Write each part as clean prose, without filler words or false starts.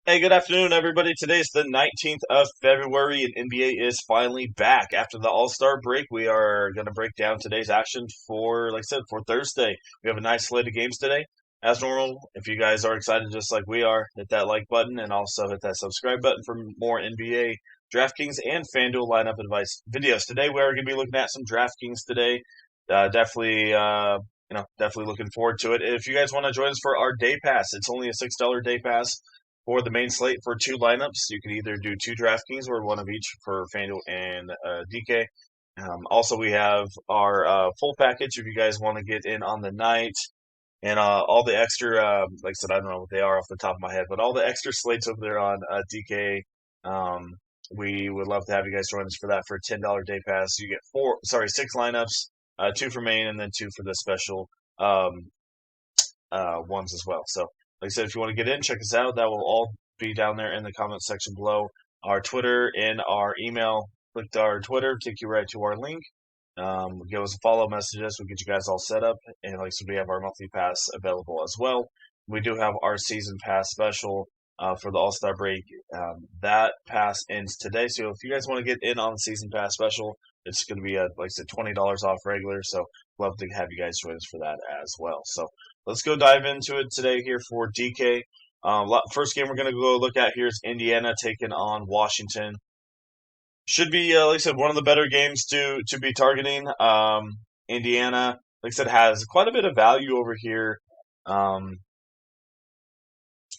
Hey, good afternoon, everybody. Today's the 19th of February, and NBA is finally back. After the All-Star break, we are going to break down today's action for, like I said, for Thursday. We have a nice slate of games today. As normal, if you guys are excited just like we are, hit that like button and also hit that subscribe button for more NBA, DraftKings, and FanDuel lineup advice videos. Today, we are going to be looking at some DraftKings today. Definitely looking forward to it. If you guys want to join us for our day pass, it's only a $6 day pass for the main slate for two lineups. You can either do two DraftKings or one of each for FanDuel and DK. Also, we have our full package if you guys want to get in on the night and all the extra, like I said, I don't know what they are off the top of my head, but all the extra slates over there on DK. We would love to have you guys join us for that for a $10 day pass. You get six lineups, two for main and then two for the special um, ones as well. So, like I said, if you want to get in, check us out. That will all be down there in the comment section below. Our Twitter and our email. Click our Twitter, take you right to our link. Give us a follow, message us. We'll get you guys all set up. And like I said, we have our monthly pass available as well. We do have our season pass special for the All-Star break. That pass ends today. So if you guys want to get in on the season pass special, it's going to be, like I said, $20 off regular. So love to have you guys join us for that as well. So let's go dive into it today here for DK. First game we're going to go look at here is Indiana taking on Washington. Should be, like I said, one of the better games to be targeting. Indiana, like I said, has quite a bit of value over here. Um,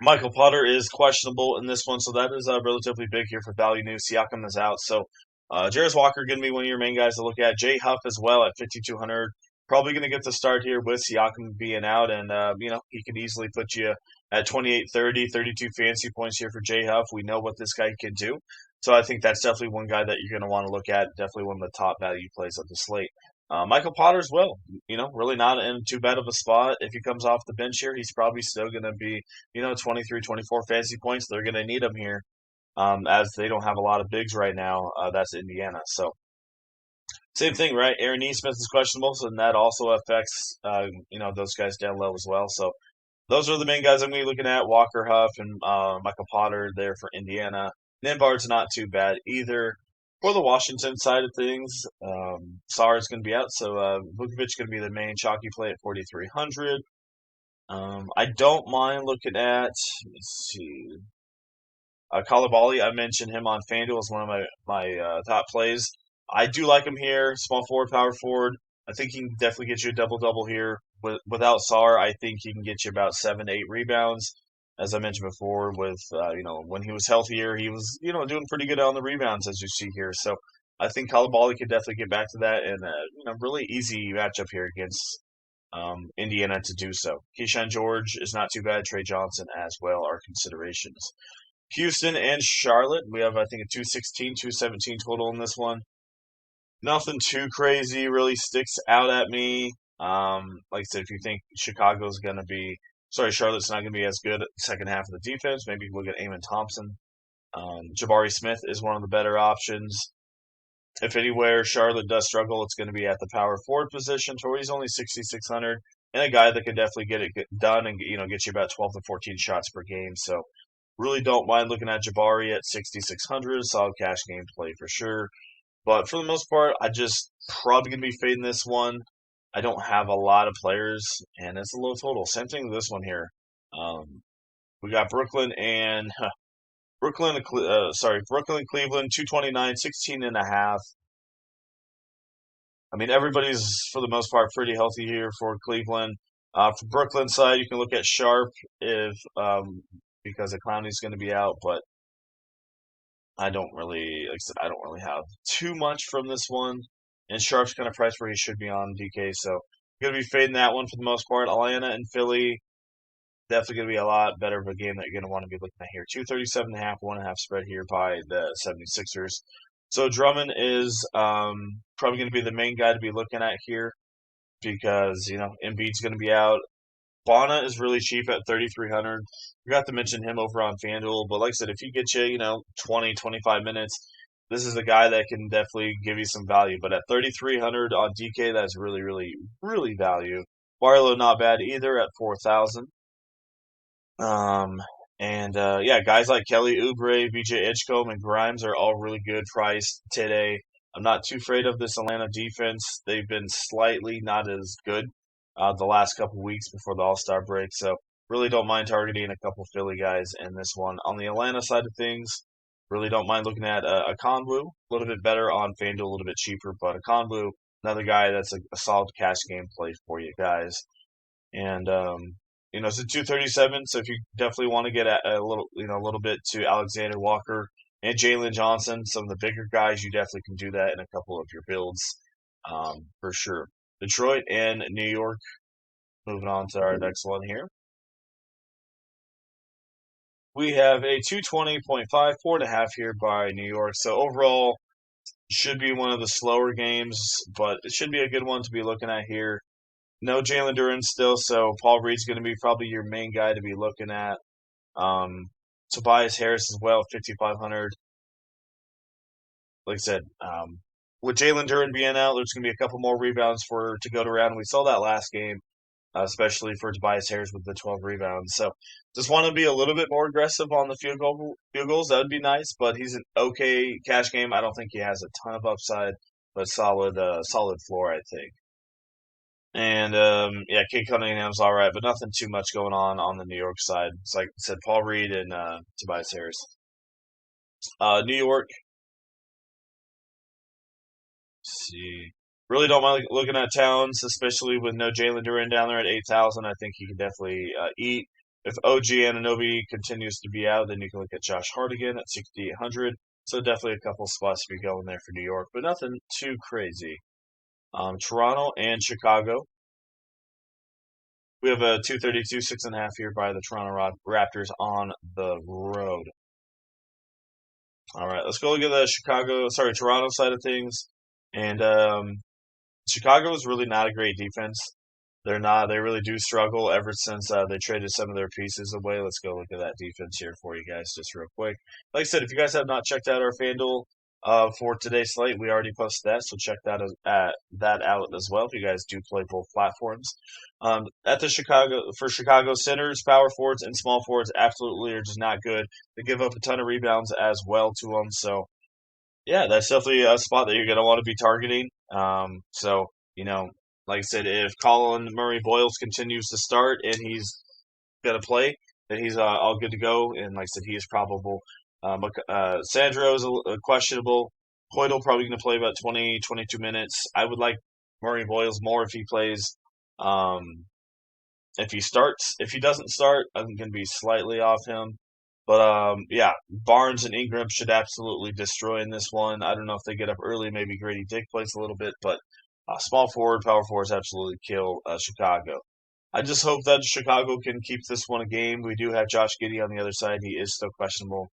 Michael Potter is questionable in this one, so that is relatively big here for value news. Siakam is out, so Jarris Walker going to be one of your main guys to look at. Jay Huff as well at 5,200. Probably going to get the start here with Siakam being out, and he could easily put you at 28, 30, 32 fantasy points here for Jay Huff. We know what this guy can do, so I think that's definitely one guy that you're going to want to look at. Definitely one of the top value plays of the slate. Michael Potter as well. Really not in too bad of a spot. If he comes off the bench here, he's probably still going to be 23, 24 fantasy points. They're going to need him here, as they don't have a lot of bigs right now. That's Indiana. So, same thing, right? Aaron Nesmith is questionable, so that also affects, those guys down low as well. So, those are the main guys I'm going to be looking at. Walker, Huff, and Michael Potter there for Indiana. Nembhard's not too bad either. For the Washington side of things, Sarr's going to be out, so Vukovic's going to be the main chalky play at 4,300. I don't mind looking at, let's see, Kalabali. I mentioned him on FanDuel as one of my top plays. I do like him here. Small forward, power forward. I think he can definitely get you a double-double here. Without Sarr, I think he can get you about 7 to 8 rebounds. As I mentioned before, when he was healthier, he was doing pretty good on the rebounds as you see here. So I think Kalabali could definitely get back to that, and really easy matchup here against Indiana to do so. Keyshawn George is not too bad. Trey Johnson as well are considerations. Houston and Charlotte, we have, I think, a 216, 217 total in this one. Nothing too crazy really sticks out at me. Like I said, if you think Charlotte's not going to be as good at the second half of the defense, maybe look at Amon Thompson. Jabari Smith is one of the better options. If anywhere Charlotte does struggle, it's going to be at the power forward position. Tori's only 6,600, and a guy that can definitely get it done and get you about 12 to 14 shots per game. So really don't mind looking at Jabari at 6,600. Solid cash game play for sure. But for the most part, I just probably going to be fading this one. I don't have a lot of players, and it's a low total. Same thing with this one here. We got Brooklyn and Brooklyn, Cleveland, 229, 16.5. I mean, everybody's, for the most part, pretty healthy here for Cleveland. For Brooklyn side, you can look at Sharp because the Clowney's going to be out, but I don't really, like I said, I don't really have too much from this one. And Sharp's kind of priced where he should be on DK, so I'm going to be fading that one for the most part. Atlanta and Philly, definitely going to be a lot better of a game that you're going to want to be looking at here. 237.5, 1.5 spread here by the 76ers. So Drummond is probably going to be the main guy to be looking at here because, Embiid's going to be out. Bana is really cheap at 3,300. Forgot to mention him over on FanDuel, but like I said, if he gets you, 20, 25 minutes, this is a guy that can definitely give you some value. But at 3,300 on DK, that's really, really, really value. Barlow not bad either at 4,000. And yeah, guys like Kelly Oubre, VJ Edgecombe, and Grimes are all really good priced today. I'm not too afraid of this Atlanta defense. They've been slightly not as good the last couple weeks before the All-Star break, so really don't mind targeting a couple Philly guys in this one. On the Atlanta side of things, really don't mind looking at a Convu, a little bit better on FanDuel, a little bit cheaper, but a Convu, another guy that's a solid cash game play for you guys. And it's a 237, so if you definitely want to get a little, a little bit to Alexander Walker and Jalen Johnson, some of the bigger guys, you definitely can do that in a couple of your builds, for sure. Detroit and New York. Moving on to our next one here. We have a 220.5, 4.5 here by New York. So overall, should be one of the slower games, but it should be a good one to be looking at here. No Jalen Duren still, so Paul Reed's going to be probably your main guy to be looking at. Tobias Harris as well, 5,500. Like I said, with Jalen Duren being out, there's going to be a couple more rebounds to go around. We saw that last game, especially for Tobias Harris with the 12 rebounds. So just want to be a little bit more aggressive on the field goals. That would be nice, but he's an okay cash game. I don't think he has a ton of upside, but solid floor, I think. And yeah, Kate Cunningham's all right, but nothing too much going on the New York side. It's like I said, Paul Reed and Tobias Harris. New York, let's see, really don't mind looking at Towns, especially with no Jalen Duren down there at 8,000. I think he can definitely eat. If OG Anunoby continues to be out, then you can look at Josh Hart again at 6,800. So definitely a couple spots to be going there for New York, but nothing too crazy. Toronto and Chicago. We have a 232, 6.5 here by the Toronto Raptors on the road. All right, let's go look at the Toronto side of things. And Chicago is really not a great defense. They're not. They really do struggle ever since they traded some of their pieces away. Let's go look at that defense here for you guys just real quick. Like I said, if you guys have not checked out our FanDuel for today's slate, we already posted that, so check that out as well if you guys do play both platforms. At the Chicago centers, power forwards, and small forwards absolutely are just not good. They give up a ton of rebounds as well to them, so yeah, that's definitely a spot that you're going to want to be targeting. So, like I said, if Colin Murray Boyles continues to start and he's going to play, then he's all good to go. And like I said, he is probable. Sandro is a questionable. Hoydle probably going to play about 20, 22 minutes. I would like Murray Boyles more if he plays. If he starts, if he doesn't start, I'm going to be slightly off him. But yeah, Barnes and Ingram should absolutely destroy in this one. I don't know if they get up early. Maybe Grady Dick plays a little bit, but small forward, power forwards absolutely kill Chicago. I just hope that Chicago can keep this one a game. We do have Josh Giddey on the other side. He is still questionable,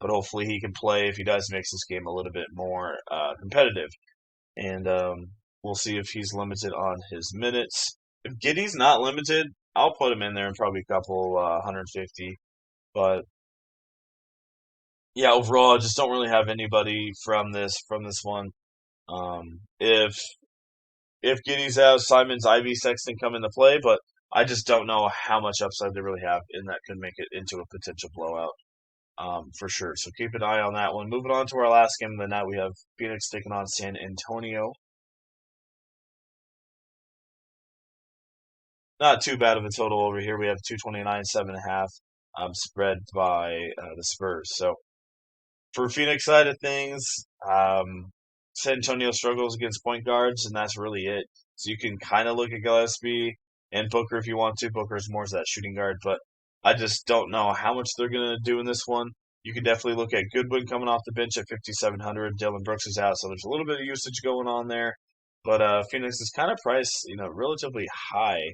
but hopefully he can play. If he does, makes this game a little bit more competitive. And we'll see if he's limited on his minutes. If Giddey's not limited, I'll put him in there in probably a couple 150. But yeah, overall, I just don't really have anybody from this one. If Giddey's out, Simons, Ivy, Sexton come into play, but I just don't know how much upside they really have, and that could make it into a potential blowout, for sure. So keep an eye on that one. Moving on to our last game of the night, we have Phoenix taking on San Antonio. Not too bad of a total over here. We have 229, 7.5, spread by the Spurs. So for Phoenix side of things, San Antonio struggles against point guards, and that's really it. So you can kind of look at Gillespie and Booker if you want to. Booker's more as that shooting guard, but I just don't know how much they're going to do in this one. You can definitely look at Goodwin coming off the bench at 5,700. Dylan Brooks is out, so there's a little bit of usage going on there. But Phoenix is kind of priced, relatively high,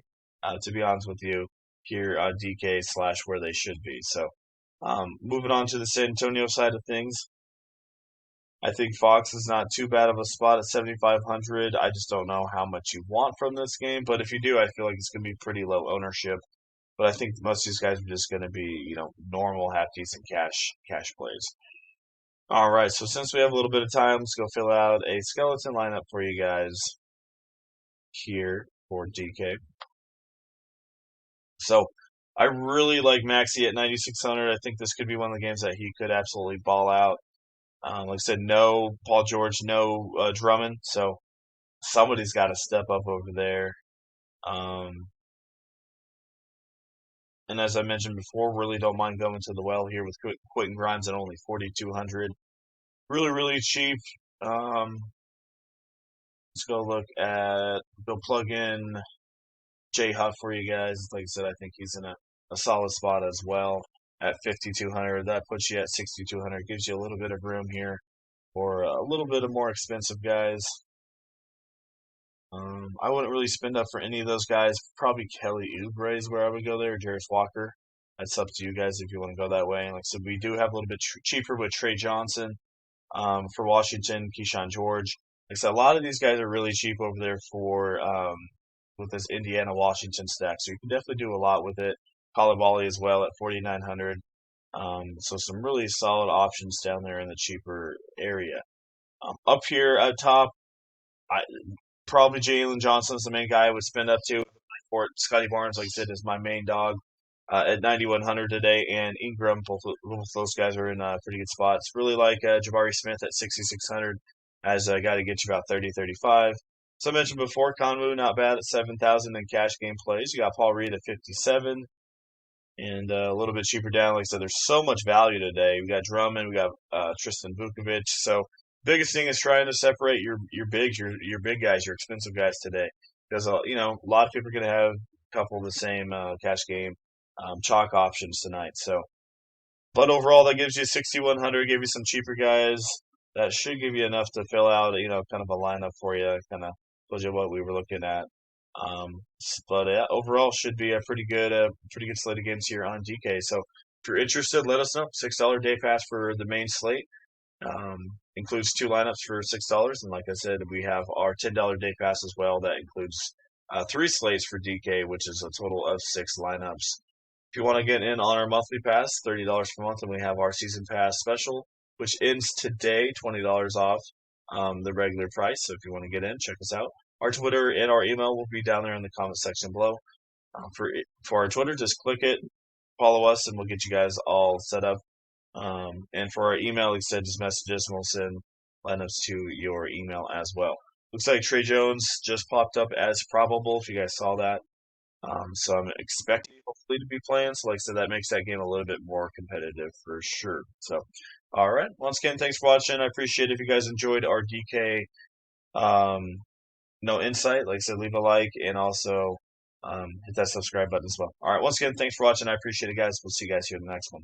to be honest with you, here on DK / where they should be. So moving on to the San Antonio side of things, I think Fox is not too bad of a spot at 7,500. I just don't know how much you want from this game, but if you do, I feel like it's going to be pretty low ownership. But I think most of these guys are just going to be, normal, half decent cash plays. All right, so since we have a little bit of time, let's go fill out a skeleton lineup for you guys here for DK. So I really like Maxey at 9,600. I think this could be one of the games that he could absolutely ball out. Like I said, no Paul George, no Drummond, so somebody's got to step up over there. Um, and as I mentioned before, really don't mind going to the well here with Quentin Grimes at only 4,200. Really, really cheap. Um, let's go plug in J Huff for you guys. Like I said, I think he's in a solid spot as well at 5,200. That puts you at 6,200. Gives you a little bit of room here for a little bit of more expensive guys. I wouldn't really spend up for any of those guys. Probably Kelly Oubre is where I would go there, or Jarris Walker. That's up to you guys if you want to go that way. And like I said, we do have a little bit cheaper with Trey Johnson for Washington, Keyshawn George. Like I said, a lot of these guys are really cheap over there for with this Indiana Washington stack. So you can definitely do a lot with it. Kalibali as well at 4,900. So some really solid options down there in the cheaper area. Up here at top, I, probably Jalen Johnson's the main guy I would spend up to. For Scotty Barnes, like I said, is my main dog at 9,100 today, and Ingram. Both those guys are in pretty good spots. Really like Jabari Smith at 6,600 as a guy to get you about 30, 35. So I mentioned before, Conwu not bad at 7,000 in cash game plays. You got Paul Reed at 57, and a little bit cheaper down. Like I said, there's so much value today. We got Drummond, we got Tristan Vukovic. So biggest thing is trying to separate your bigs, your big guys, your expensive guys today, because a lot of people are going to have a couple of the same cash game chalk options tonight. So, but overall, that gives you 6,100. Give you some cheaper guys. That should give you enough to fill out, kind of a lineup for you. Kind of told you what we were looking at. But overall, should be a pretty good slate of games here on DK. So if you're interested, let us know. $6 day pass for the main slate. Includes two lineups for $6, and like I said, we have our $10 day pass as well. That includes three slates for DK, which is a total of six lineups. If you want to get in on our monthly pass, $30 per month, and we have our season pass special, which ends today, $20 off the regular price. So if you want to get in, check us out. Our Twitter and our email will be down there in the comment section below. For our Twitter, just click it, follow us, and we'll get you guys all set up. And for our email, like I said, just message us and we'll send lineups to your email as well. Looks like Trey Jones just popped up as probable, if you guys saw that. So I'm expecting hopefully to be playing. So like I said, that makes that game a little bit more competitive for sure. So, all right. Once again, thanks for watching. I appreciate it. If you guys enjoyed our DK, no insight, like I said, leave a like and also hit that subscribe button as well. All right. Once again, thanks for watching. I appreciate it, guys. We'll see you guys here in the next one.